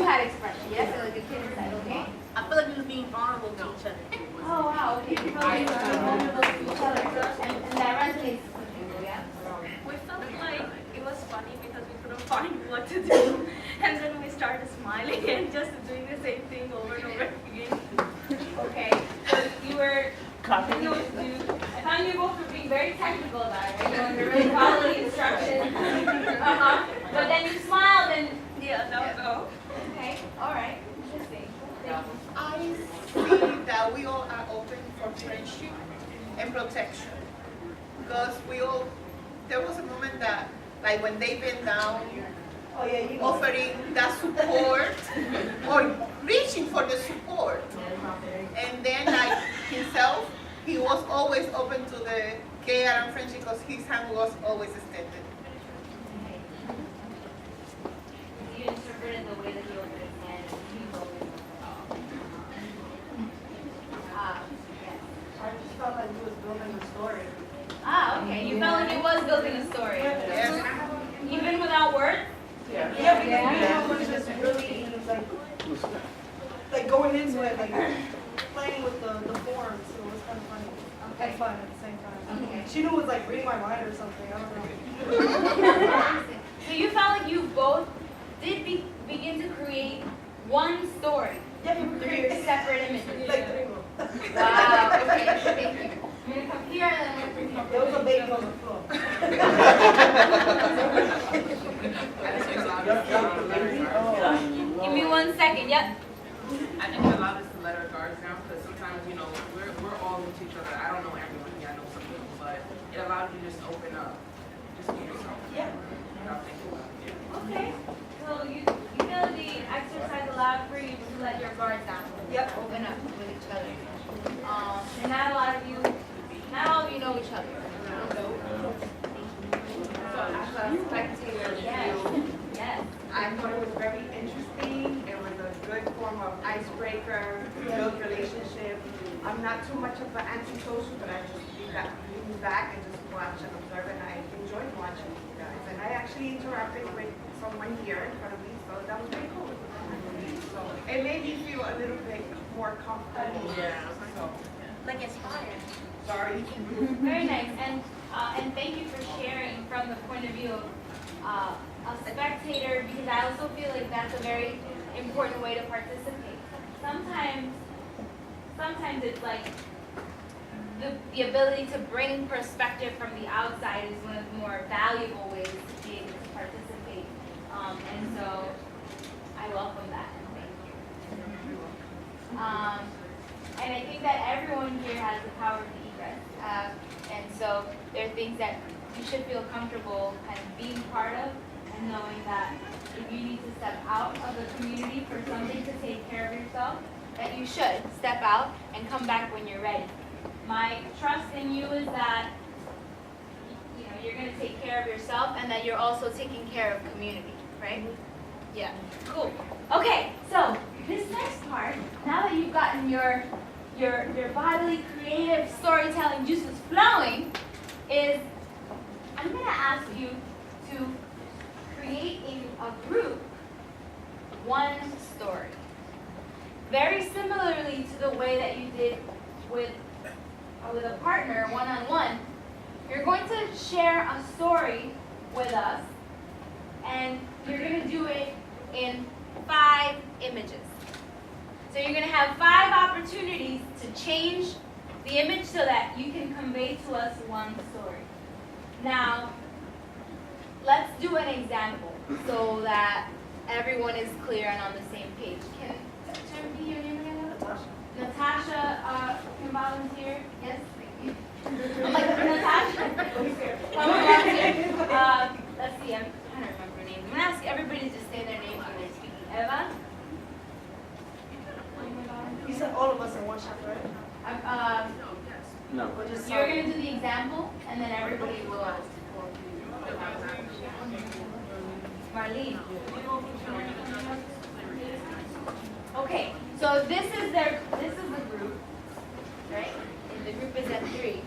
you had expression, yes? So like a kid inside, okay? I feel like we were being vulnerable to each other. Oh, wow, okay. You felt like you were vulnerable to each other. And that resonates with you, yeah? We felt like it was funny because we couldn't find what to do. And then we started smiling and just doing the same thing over and over again. Okay. So you were, I found you both were being very technical about it, right? You were really following instructions. But then you smiled and, Yeah, that was all. okay, all right. Interesting. Thank you. I see that we all are open for friendship and protection. Because there was a moment that, like when they been down, offering that support or reaching for the support. And then like himself, he was always open to the care and friendship because his hand was always extended. You interpreted the way that he opened his hand. Yes. I just felt like he was building a story. Okay. You felt like he was building a story. Yes. Even without words? Yeah, because he was just really like going into it, like playing with the forms. So it was kind of funny. Okay. And fun at the same time. Okay. She knew it was like reading my mind or something. I don't know. So you felt like you both did begin to create one story. Yeah, we Three separate images. like 3 of them. Wow, okay, thank you. I'm gonna come here and then I'm gonna come There was a baby on the floor. Give me 1 second, yep. I think it allowed us to let our guards down because sometimes, we're all into each other. I don't know everyone here, I know some people, but it allowed you to just open up, just be yourself. Yeah. Without thinking about it. Okay, so you feel the exercise allowed for you to let your guards down. Yep. Open up with each other. And not all of you know each other. So as a spectator view, Yes. I thought it was very interesting. It was a good form of icebreaker, build relationship. I'm not too much of an antisocial, but I just lean back and just watch and observe, and I enjoyed watching you guys. And I actually interacted with someone here in front of me, so that was very cool. So it made me feel a little bit more comfortable. Yeah. So, Like inspired. sorry. Very nice, and thank you for sharing from the point of view of a spectator, because I also feel like that's a very important way to participate. Sometimes it's like the ability to bring perspective from the outside is one of the more valuable ways to be able to participate, and so I welcome that and thank you. And I think that everyone here has the power to egress. And so there are things that you should feel comfortable kind of being part of and knowing that if you need to step out of the community for something to take care of yourself, that you should step out and come back when you're ready. My trust in you is that you're going to take care of yourself and that you're also taking care of community, right? Yeah, cool. Okay, so this next part, now that you've gotten your bodily creative storytelling juices flowing, is I'm going to ask you to create a group, one story. Very similarly to the way that you did with a partner, one-on-one, you're going to share a story with us, and you're going to do it in 5 images. So you're going to have 5 opportunities to change the image so that you can convey to us one story. Now, let's do an example so that everyone is clear and on the same page. Can I repeat your name again? Natasha can volunteer. Yes, thank you. I'm like, Natasha? Let's see, I'm trying to remember names. I'm going to ask everybody to just say their name when they're speaking. Eva? You said all of us in one shot, right? No. Or just You're going to do the example, and then everybody will. Marlene. Okay, so this is the group, right? And the group is at 3.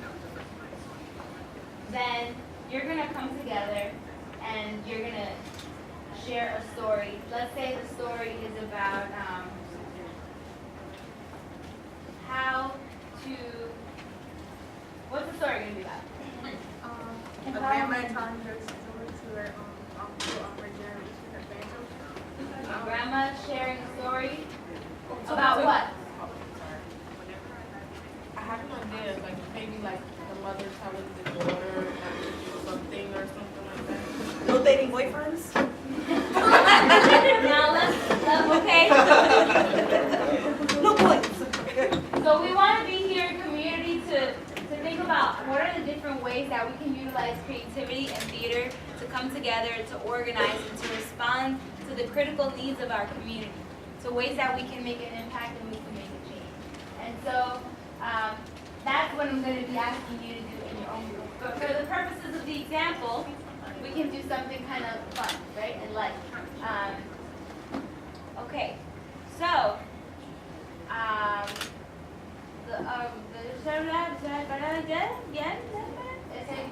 Then you're gonna come together and you're gonna share a story. Let's say the story is Grandma sharing a story about what? I have an idea, like maybe like the mother telling the daughter not to do something or something like that. No dating boyfriends? Now okay. No points. So we want to be here in community to think about what are the different ways that we can utilize creativity and theater to come together, to organize, and to respond to the critical needs of our community. So ways that we can make an impact and we can make a change. And so that's what I'm going to be asking you to do in your own group. But for the purposes of the example, we can do something kind of fun, right, and light. Okay, so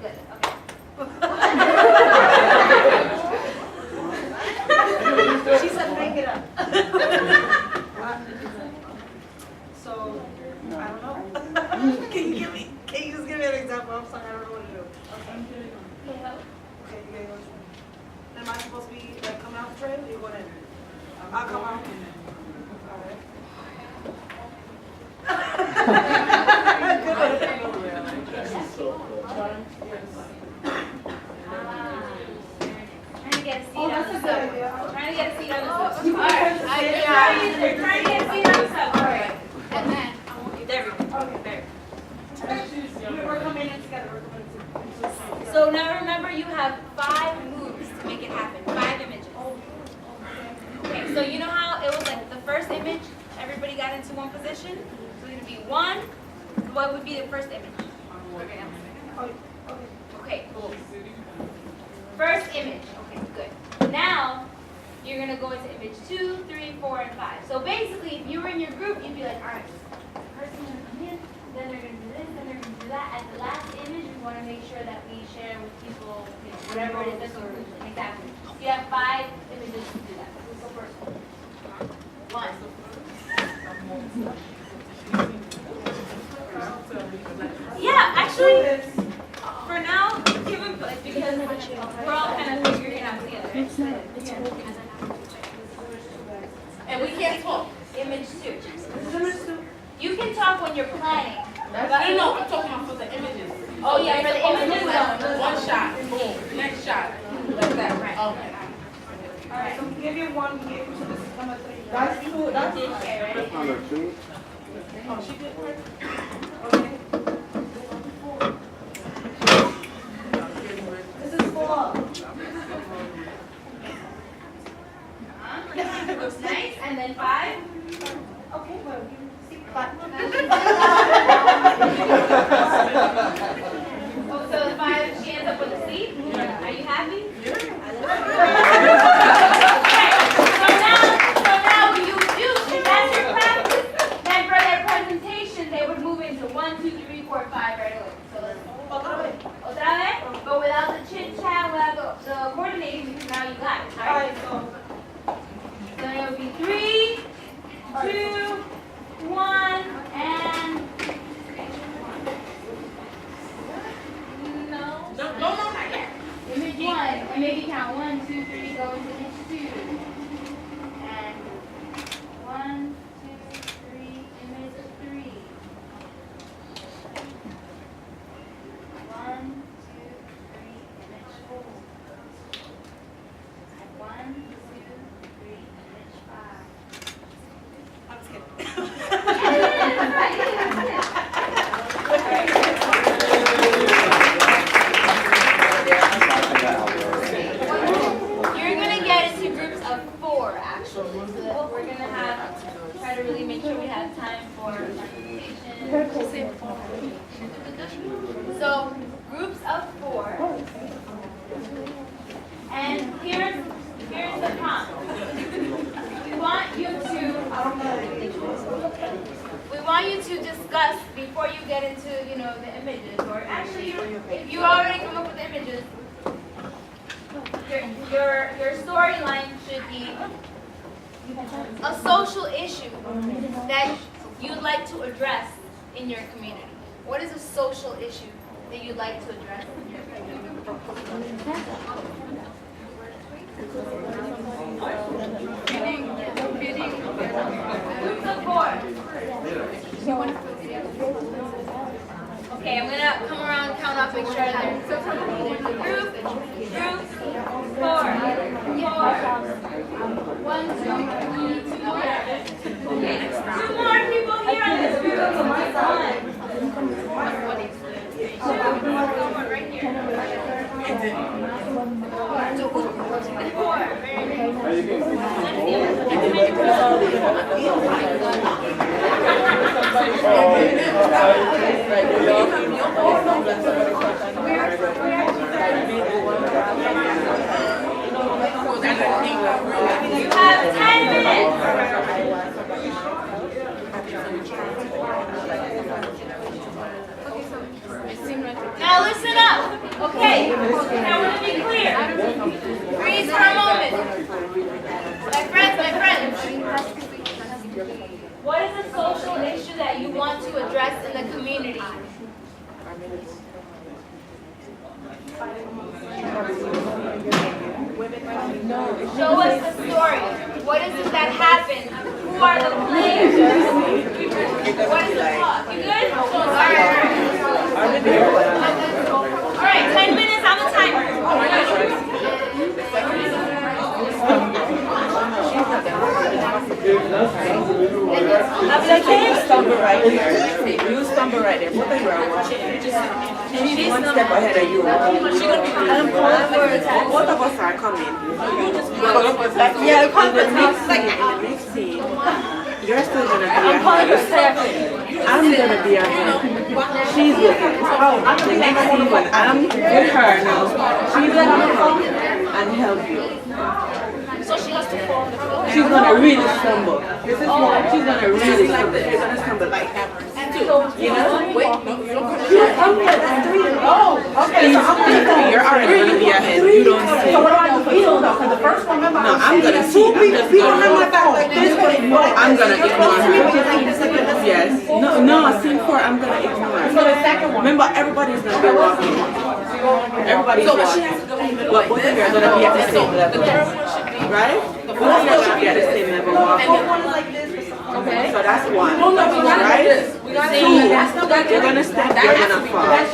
good. Okay. She said make it up. So, I don't know. Can you just give me an example? I'm sorry, I don't know what to do. Okay, you guys go. Am I supposed to be like coming out the trail? Or you going in? I'll come out. Alright. Trying to get a seat on the That's a good idea. Trying to get a seat on the subway. Alright. Trying to get a seat on the subway. Alright. And then, there we go. Okay, there. We're coming in together. We're coming in. So now remember, you have 5 moves to make it happen. 5 images. Okay, so you know how it was like the first image, everybody got into one position? So it's going to be 1. What would be the first image? Okay, cool. First image. Okay, good. Now, you're going to go into image 2, 3, 4, and 5. So basically, if you were in your group, you'd be like, all right, this person's going to come in, then they're going to do this, then they're going to do that. At the last image, we want to make sure that we share with people, you know, whatever it is that's in the group. Exactly. You have 5 images to do that. Let's go first. 1. Yeah, actually, for now, give him because we're all kind of figuring it out together. And we can't talk. Image 2. You can talk when you're planning. No, I'm talking about for the images. Oh yeah, for the images. One shot, boom, next shot. Like that, right? Okay. All right, so we give you 1, we give you 2, this is number 3. That's 2, that's Okay, ready? Number 2. Oh, she did work? Okay. This is 4. Looks nice. And then 5. Okay, well, you see 5. Oh, so the 5, she ends up with a C? Are you happy? Okay. So now what you would do, if that's your practice, then for their presentation, they would move into 1, 2, 3, 4, 5 right away. So let's otra vez, but without the chit chat, without the coordinating, because now you got it. All right. So it would be 3, 2, 1, and no, not yet. image 1, and maybe count 1, 2, 3, go into image 2, and 1, 2, 3, image 3. 1, 2, 3, image 4. And 1, 2, 3, image 5. I'm just kidding. You're going to get into groups of 4, actually. So that we're going to try to really make sure we have time for presentation. So, groups of 4. And here's the prompt. We want you to discuss before you get into, the images, or actually, if you already come up with images, your storyline should be a social issue that you'd like to address in your community. What is a social issue that you'd like to address in your community? Groups of four. Okay, I'm gonna come around, count off, make sure there's group, four. One, two, two more. Okay, two more people here on this group. Right here. You have 10 minutes. Now listen up. Okay, now we're going to be clear. Freeze for a moment. My friends. What is a social issue that you want to address in the community? Show us the story. What is it that happened? Who are the players? What is the cause? You good? All right, 10 minutes on the timer. You stumble right there. You stumble right there. Both of you are watching. She's one step ahead of you. Both of us are coming. Yeah, in the next scene, you're still going to be ahead. I'm going to be ahead. She's looking. The next scene, when I'm with her now, she's going to come and help you. So she has to fall on the floor. She's gonna really stumble. She's gonna really stumble. She's gonna stumble like that. You know? Wait, no, you don't come. Oh, okay. You're already gonna be ahead. You don't see. So what do I do for you? Because the first one, remember, no, I'm gonna see. People have my back like this. I'm gonna ignore her. Yes. No, scene 4, I'm gonna ignore her. So the second one. Remember, everybody's gonna be walking. Everybody's walking. But both of you are gonna be at the same level. Right? The both of you should be at the same level walking. Okay. So that's one. Right? 2, you're gonna step, you're gonna fall. Right?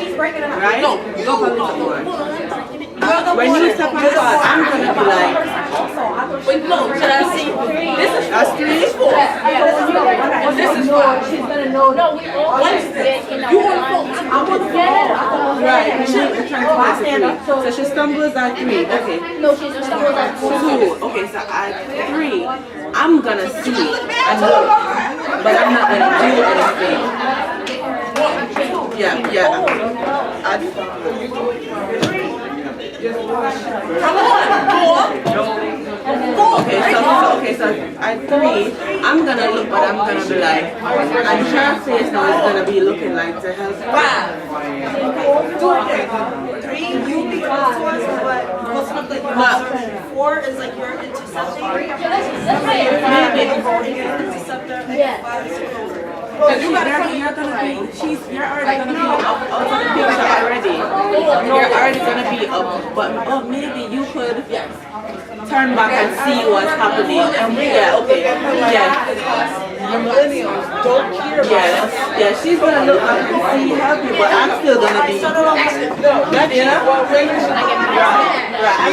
When you step on the fall, I'm gonna be like, wait, no, should I see? This is 3? This is 4. This is 4. She's gonna know. No, we all you want to I'm gonna fall. Right. You're trying to pass 3. So she stumbles at 3. Okay. No, she stumbles at 2. Okay, so at 3, I'm gonna see and look, but I'm not gonna do anything. Yeah. Okay, so at 3, I'm gonna look, but I'm gonna be like, and her face now is gonna be looking like to help. 3, you be close to us, but close enough like you 4 is like you're intercepting. Yeah. You're already gonna be up out of the picture already. You're already gonna be up, but maybe you could turn back and see what's happening. Yeah, okay. Yeah, she's gonna look back and see help you, but I'm still gonna be, I'm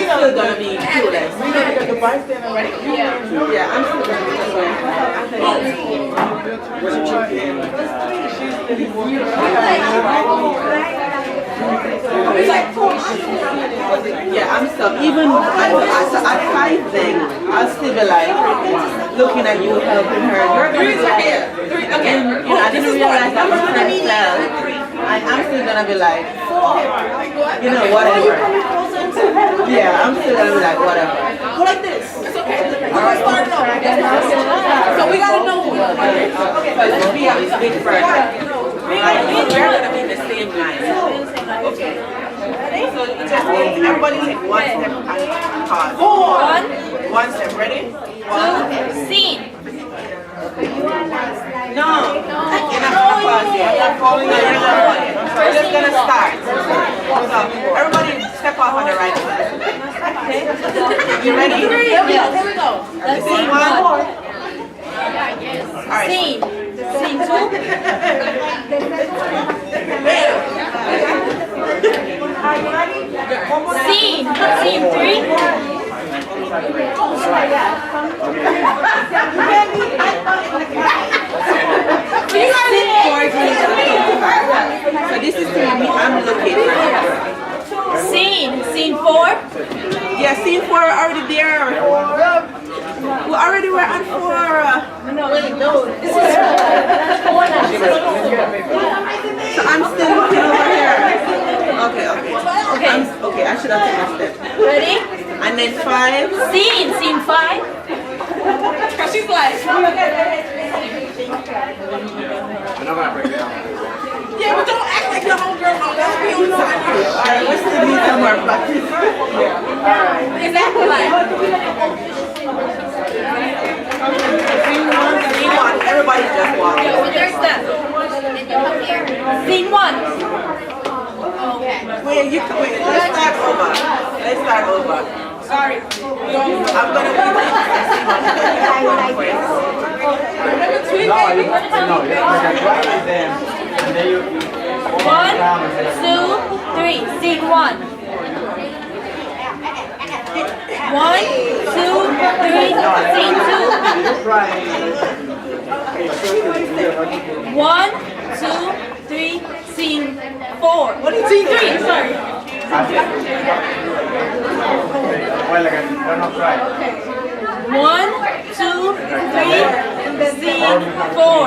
still gonna be clueless. Yeah, I'm still gonna be clueless. Yeah, I'm stuck. Even at 5 then, I'll still be like looking at you, helping her. You're going to here. And I didn't realize that my friend fell. And I'm still going to be like, whatever. Yeah, I'm still going to be like, whatever. Go like this. It's okay. We're going to start off. So we got to know who. Okay, let's be on this big friend. We're going to be in the same line. Okay. So just everybody take 1 step and pause. 1 step. Ready? 1. Scene. No. You're not gonna pause yet. No, you're not falling. We're just gonna start. So everybody step off on the right side. Okay? You ready? Here we go. Here we go. That's This is scene one. one. All right. Scene. Scene two. Scene. Scene three. So this is me. I'm looking. Scene four. Yeah, scene 4 already there. We already were on 4. So I'm still looking over here. Okay. Okay, I should have taken a step. Ready? And then 5. Scene five. She's like, yeah, but don't act like the homegirl. Let's be on time. Alright, we still need some more practice. Exactly like. Scene 1, everybody just walk. With their step. Scene one. Wait, let's start over. Sorry. I'm gonna be the One, two, three. Scene one. 1, 2, 3. Scene two. 1, 2, 3. Scene four. What is scene three? Sorry. 1, 2, 3. Scene four.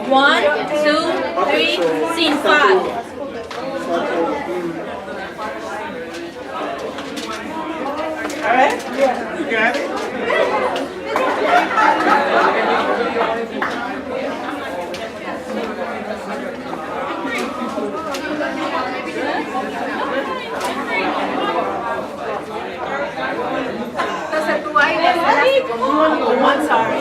1, 2, 3. Scene five. Alright? You got it? Entonces tú ahí le das como one sorry.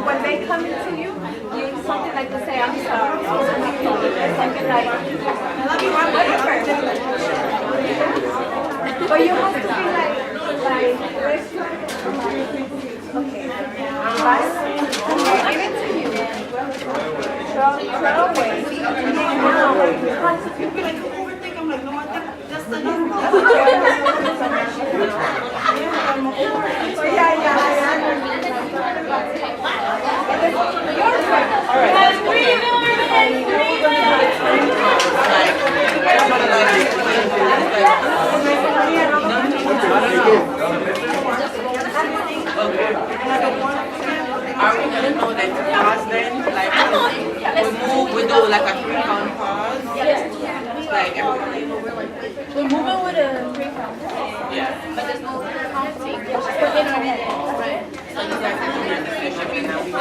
When they come into you, you something like to say I'm sorry. Or something like whatever. But you have to be like okay. Right? Give it to you. Throw away. You be like, overthink. I'm like, no, I think just enough. Are we gonna know that pause then? Like we move, we do like a 3-count pause. Like everybody. We're moving with a 3-count. Yeah. But there's no counting. It's just in our head. Right? So you guys can hear the session and now we do.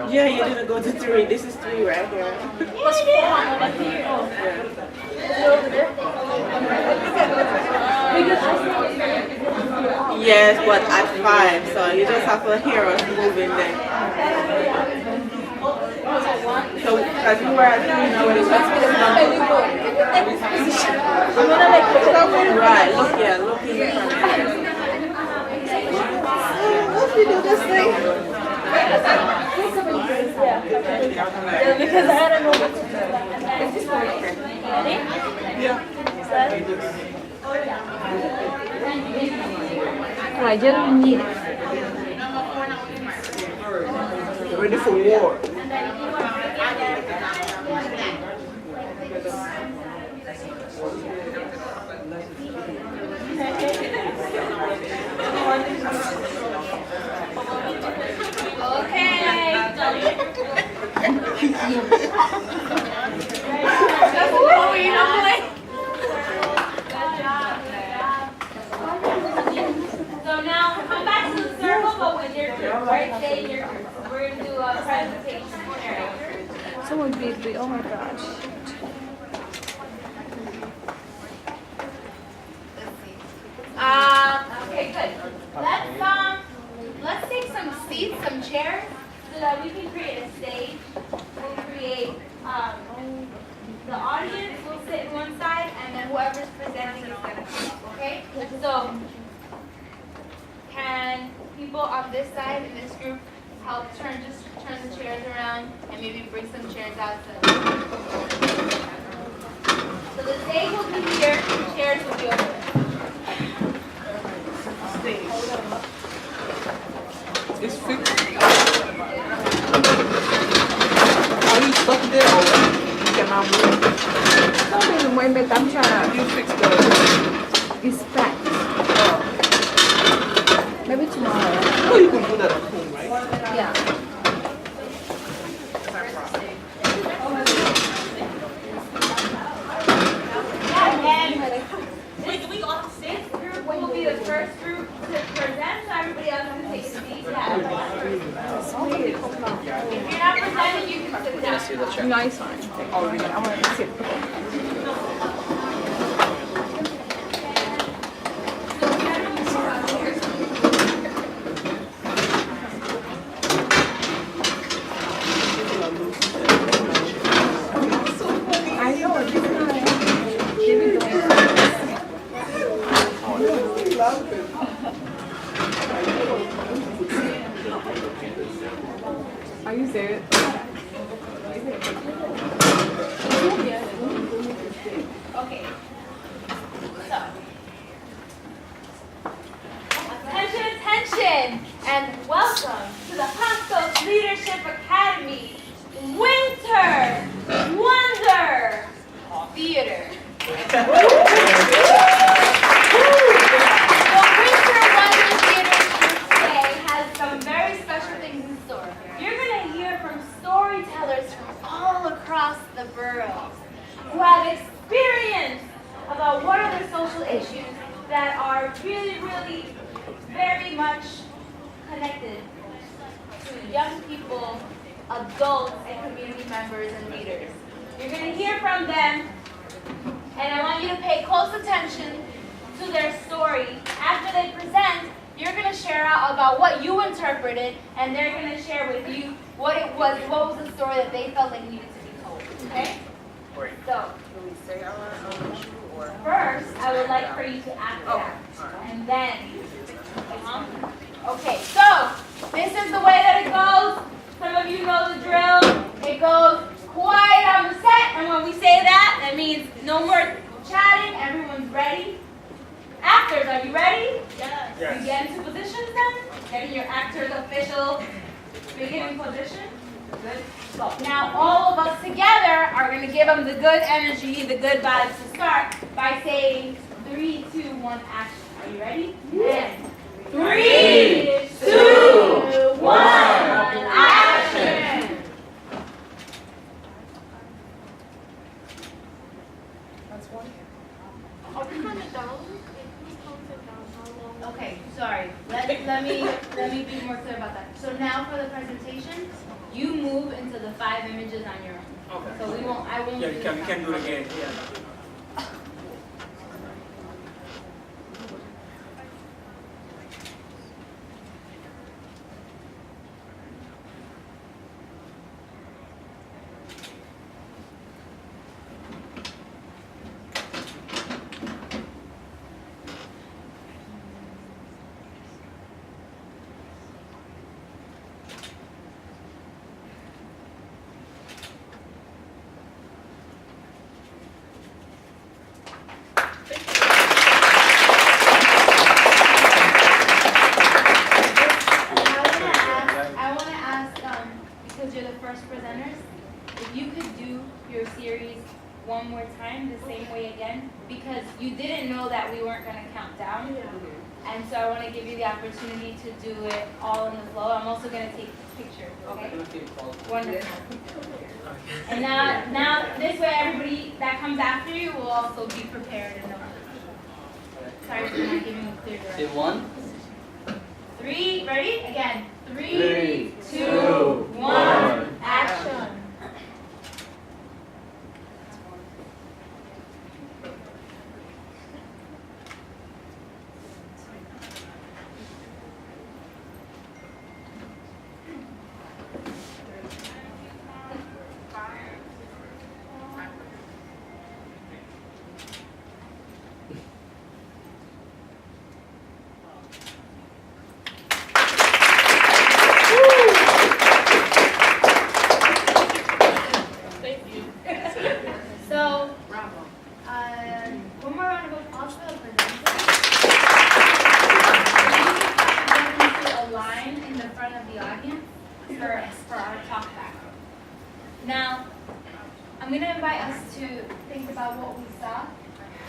Yeah, you didn't go to 3. This is 3 right here. What's 4 over here? Oh, over there? Yes, but at 5, so you just have to hear us moving there. So as we were at 3 now, we're right, look here, look here. What did you just say? Because I don't know what to do. Is this one here? Ready? Yeah. I didn't need it. Ready for war. So now come back to the circle. stay in your group. We're going to do a presentation area. Someone beat me. Oh my gosh. Okay, good. Let's take some seats, some chairs, so that we can create a stage. We'll create the audience will sit one side, and then whoever's presenting is going to come up. Okay? So, can people on this side in this group help turn the chairs around and maybe bring some chairs out? So the stage will be here, chairs will be over there. It's fixed. Are you stuck there or you cannot move? No me mueve, I'm trying You fix the. to inspect. Maybe tomorrow. Oh, you can do that at home, right? Yeah. Wait, do we all sit? This group will be the first group to present, so everybody else can take a seat. Yeah. If you're not presenting, you can sit down. No, it's fine. I want to sit. I know. They've been doing Are you serious? Okay. So. Attention, attention, and welcome to the Hostos Leadership Academy Winter Wonder Theater. The Winter Wonder Theater today has some very special things in store. You're going to hear from storytellers from all across the boroughs who have experience about what are the social issues that are really, really very much connected to young people, adults, and community members and leaders. You're going to hear from them, and I want you to pay close attention to their story. After they present, you're going to share out about what you interpreted, and they're going to share with you what was the story that they felt like needed to be told. Okay? So, first, I would like for you to act it out, and then, okay, so this is the way that it goes. Some of you know the drill. It goes quiet on the set, and when we say that, that means no more chatting. Everyone's ready. Actors, are you ready? Yes. You get into positions then? Get in your actor's official beginning position. Good. So now all of us together are going to give them the good energy, the good vibes to start by saying 3, 2, 1, action. Are you ready? And 3, 2, 1, action. Okay, sorry. Let me be more clear about that. So now for the presentation, you move into the 5 images on your own. Okay. So I won't. Yeah, you can do it again. Yeah. one more time the same way again, because you didn't know that we weren't going to count down. And so I want to give you the opportunity to do it all in the flow. I'm also going to take pictures, okay? Wonderful. And now this way everybody that comes after you will also be prepared and know. Sorry for not giving a clear direction. Say 1. 3, ready? Again. 3, 2, 1, action. So, one more round of applause for the presenter. You can get into a line in the front of the audience for our talk back. Now, I'm going to invite us to think about what we saw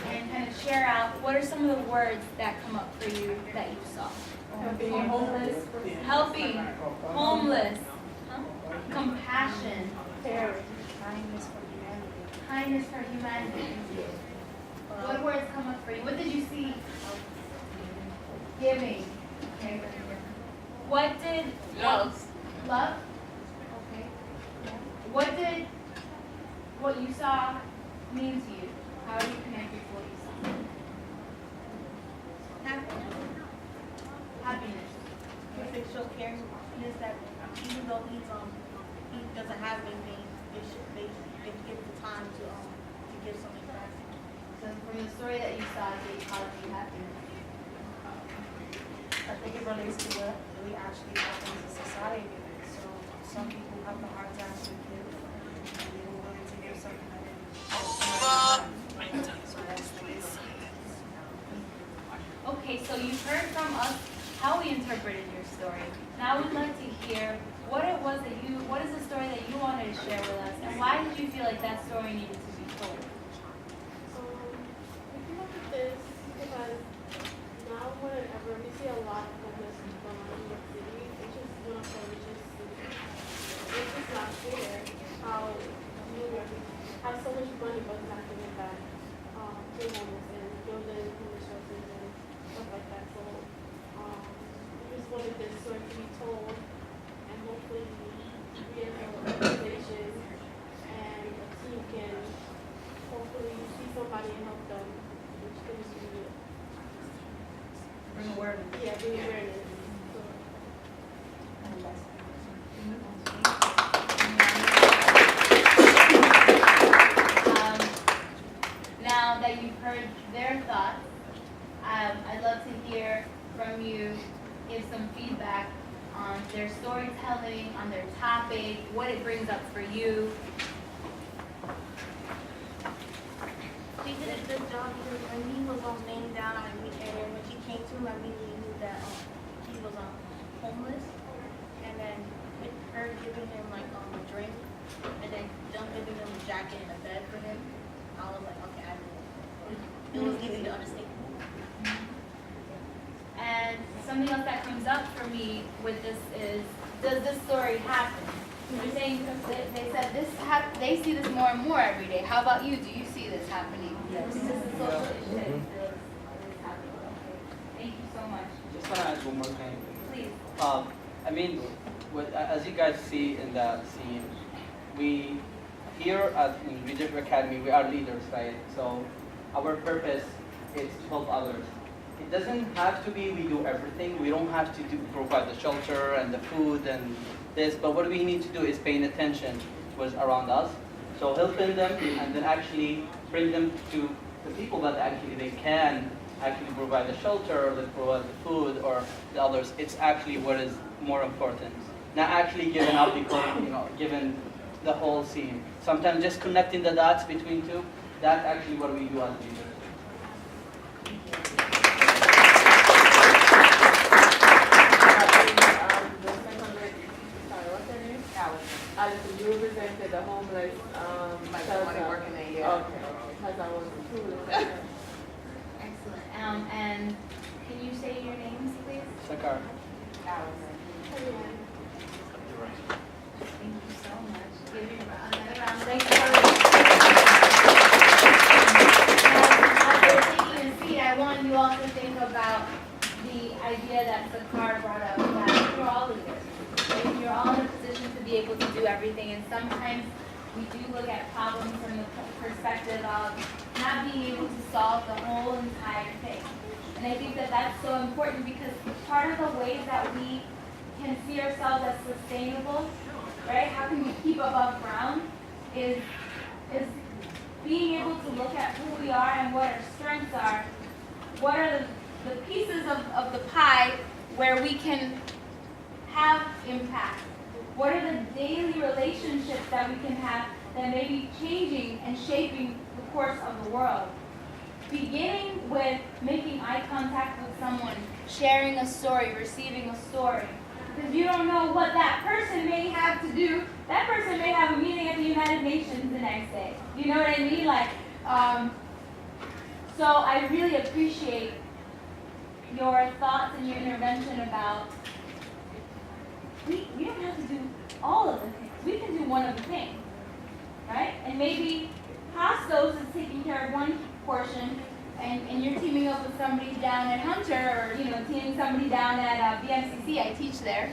and kind of share out what are some of the words that come up for you that you saw. Being homeless. Helping, homeless, compassion, Caring. Kindness for humanity. kindness for humanity. What words come up for you? What did you see? Giving. Okay. What did Love. love? Okay. What did what you saw mean to you? How are you connected to what you saw? Happiness. If they show caring, is that even though he doesn't have anything, they give the time to give something back. So from the story that you saw, it caused you happiness. I think it relates to what really actually happens in society. So some people have the hard time to give, and they were willing to give something that so that's the case. Okay, so you've heard from us how we interpreted your story. Now we'd like to hear what it was that what is the story that you wanted to share with us, and why did you feel like that story needed to be told? We came up with this because now whenever we see a lot of homeless people in New York City, which is one of the richest cities, it's just not fair how New York has so much money but not giving back to homeless and building homeless shelters and stuff like that. So we just wanted this story to be told and hopefully we as an organization and a team can hopefully see somebody and help them, which can be good. Bring awareness. Yeah, bring awareness. So, Now that you've heard their thoughts, I'd love to hear from you, give some feedback on their storytelling, on their topic, what it brings up for you. We did a good job because when he was laying down and when she came to him, I immediately knew that he was homeless. And then with her giving him like a drink and then them giving him a jacket and a bed for him, I was like, okay, I knew. It was easy to understand. And something else that comes up for me with this is, does this story happen? They're saying, they said they see this more and more every day. How about you? Do you see this happening? Yes. This is a social issue. It is happening. Thank you so much. Just want to add one more thing. Please. I mean, as you guys see in the scene, we here in Leadership Academy, we are leaders, right? So our purpose is to help others. It doesn't have to be we do everything. We don't have to provide the shelter and the food and this, but what we need to do is paying attention to what's around us. So helping them and then actually bring them to the people that actually they can actually provide the shelter, or they provide the food or the others. It's actually what is more important. Not actually giving up because, given the whole scene. Sometimes just connecting the dots between two, that's actually what we do as leaders. Alice, you represented the homeless, Like somebody working there, yeah. Okay, because I was Excellent. And can you say your names, please? Sakar. Thank you so much. Give you another round of applause. As you're taking a seat, I want you all to think about the idea that Sakar brought up, that we're all leaders. able to do everything, and sometimes we do look at problems from the perspective of not being able to solve the whole entire thing. And I think that that's so important because part of the ways that we can see ourselves as sustainable, right? How can we keep above ground is being able to look at who we are and what our strengths are. What are the pieces of the pie where we can have impact? What are the daily relationships that we can have that may be changing and shaping the course of the world? Beginning with making eye contact with someone, sharing a story, receiving a story. Because you don't know what that person may have to do. That person may have a meeting at the United Nations the next day. You know what I mean? So I really appreciate your thoughts and your intervention about we don't have to do all of the things. We can do one of the things, right? And maybe Hostos is taking care of one portion, and you're teaming up with somebody down at Hunter, or teaming somebody down at BMCC. I teach there.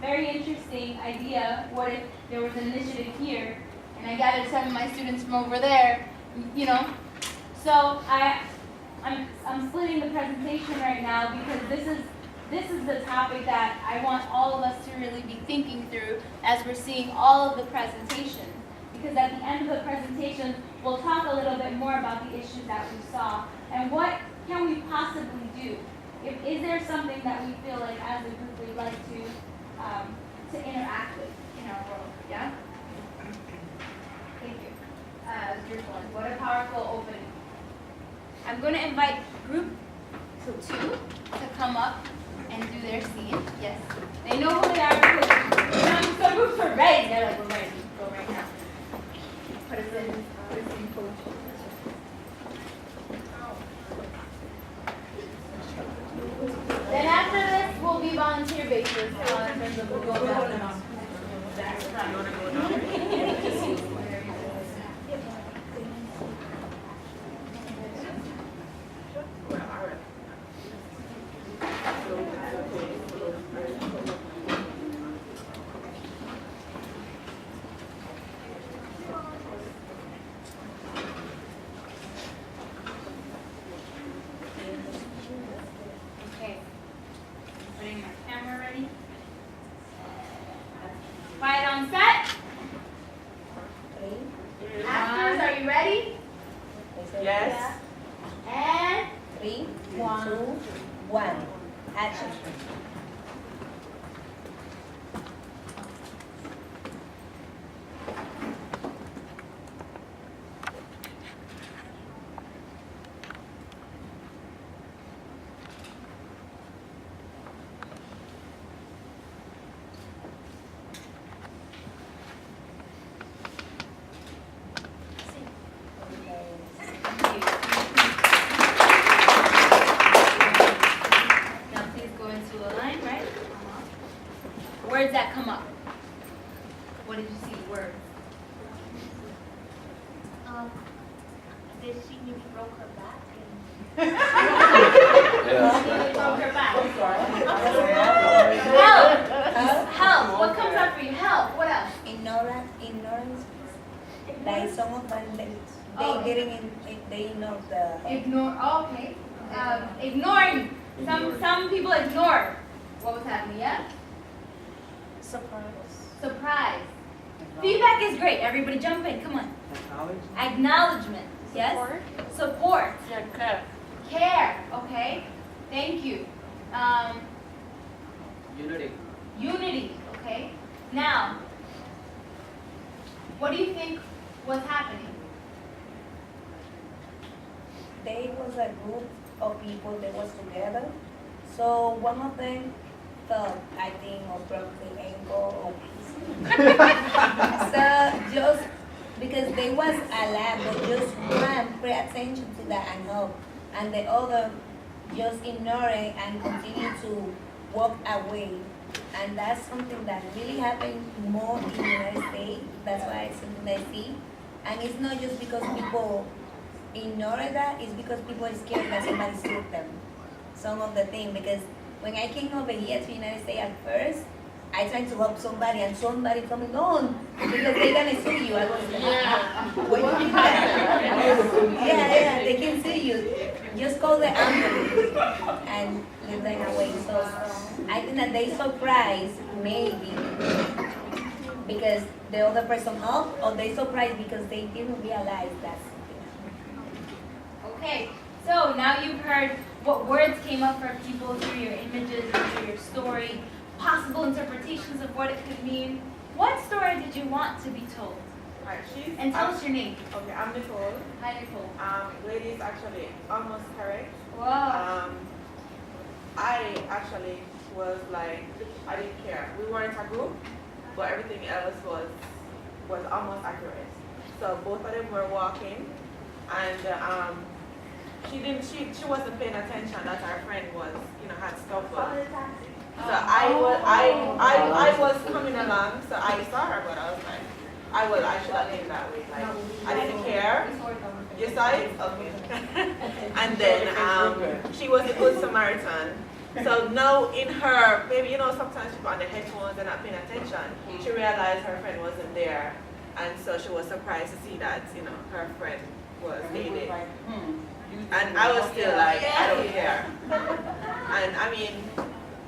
Very interesting idea. What if there was an initiative here, and I gathered some of my students from over there? So I'm splitting the presentation right now because this is the topic that I want all of us to really be thinking through as we're seeing all of the presentations. Because at the end of the presentation, we'll talk a little bit more about the issues that we saw and what can we possibly do. Is there something that we feel like as a group we'd like to interact with in our world? Yeah? Thank you. Group one, what a powerful opening. I'm going to invite group 2 to come up and do their scene. Yes. They know who they are because some groups are ready. They're like, we're ready. Go right now. Put us in coach. Then after this, we'll be volunteer basis in terms of we'll go about Okay. Putting my camera ready. Quiet on set. Actors, are you ready? Yes. And 3, 2, 1. Action. now please go into a line, right? Words that come up. What did you see? Words. Did she maybe broke her back? Broke her back. Help. Help. What comes up for you? Help. What else? Ignorance. Like some of them, they know the. Ignore. Oh, okay. Ignoring. Some people ignore what was happening. Yeah. Surprise. Feedback is great. Everybody jump in. Come on. Acknowledgement. Yes. Support. Yeah, Care. Okay. Thank you. Unity. Unity. Okay. Now, what do you think was happening? They was a group of people that was together. So one of them fell, I think, or broke the ankle or so just because they was alive, but just one pay attention to that and help, and the other just ignore it and continue to walk away. And that's something that really happened more in the United States. That's why it's something I see. And it's not just because people ignore that, it's because people are scared that somebody took them. Some of the things, because when I came over here to the United States at first, I tried to help somebody and somebody told me, no, because they're gonna sue you. I was like, what do you mean that? Yeah, they can sue you. Just call the ambulance and leave them away. So I think that they surprised maybe because the other person helped, or they surprised because they didn't realize that. Okay, so now you've heard what words came up for people through your images and through your story, possible interpretations of what it could mean. What story did you want to be told? Alright, And tell us your name. Okay, I'm Nicole. Hi, Nicole. Lady is actually almost correct. Wow. I actually was like, I didn't care. We weren't a group, but everything else was almost accurate. So both of them were walking, and she wasn't paying attention that our friend was, had stuff on. So I was coming along, so I saw her, but I was like, I should have been that way. Like, I didn't care. You saw it? Okay. And then she was a good Samaritan. So now in her, maybe, sometimes people on the headphones, they're not paying attention. She realized her friend wasn't there. And so she was surprised to see that, her friend was aided. And I was still like, I don't care. And I mean,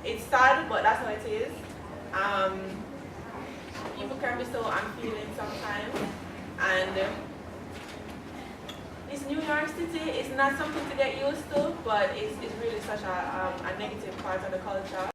it's sad, but that's how it is. People can be so unfeeling sometimes. And this New York City is not something to get used to, but it's really such a negative part of the culture.